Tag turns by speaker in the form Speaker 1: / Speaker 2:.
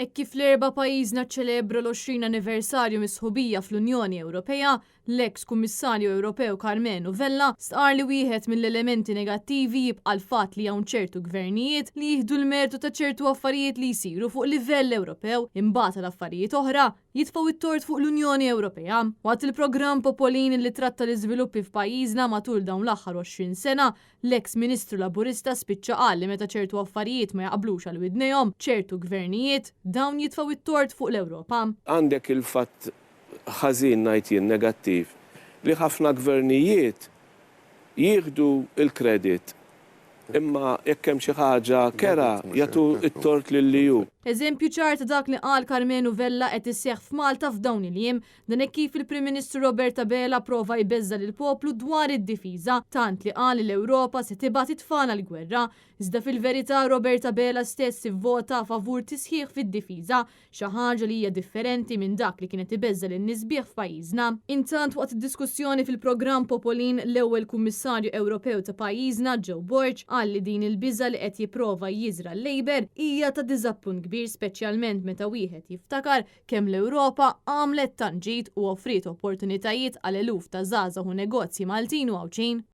Speaker 1: Kif l-erba' pajjiżna ċċelebra l-20 anniversarju mis-sħubija fl-Unjoni Ewropea, l-eks Kummissarju Ewropew Carmenu Vella stqar li wieħed mill-elementi negattivi jibqa' l-fatt li hawn ċertu gvernijiet li jieħdu l-mertu ta' ċertu affarijiet li jsiru fuq livell Ewropew imbagħad l-affarijiet oħra jitfgħu it-tort fuq l-Unjoni Ewropea. Waqt il-programm Popolin li tratta l-iżviluppi f'pajjiżna matul dawn l-aħħar 20 sena, l-eks Ministru Laburista spiċċa qal li meta ċertu affarijiet ma jaqblux għal widnejhom ċertu gvernijiet dawn jitfgħu it-tort fuq l-Ewropa.
Speaker 2: Għandek il-fatt ħażin ngħid jien negattiv li ħafna gvernijiet jieħdu il-kredit imma jekk hemm xi ħaġa kera jagħtu it-tort lil hu.
Speaker 1: Eżempju ċar ta' dak li qal Carmenu Vella qed isseħħ f'Malta f'dawn il-jiem dan hekk kif il-Prim Ministru Roberta Bela prova jbeżża lil poplu dwar id-difiża tant li qal l-Ewropa se tibgħat it-tfal l-gwerra. Iżda fil-verità Roberta Bela stess ivvota favur tisħiħ fid-difiża, xi ħaġa li hija differenti minn dak li kienet ibeżża lin-nies bih f'pajjiżna. Intant waqt id-diskussjoni fil-programm Popolin l-ewwel Kummissarju Ewropew ta' pajjiżna Joe Borg qal li din il-biża li qed jipprova jiżra l-Labor hija ta' diżappunt kbir speċjalment meta wieħed jiftakar kemm l-Ewropa għamlet tanġid u offrit opportunitajiet għal eluf ta' żgħażagħ u negozji Maltin u Għawġin.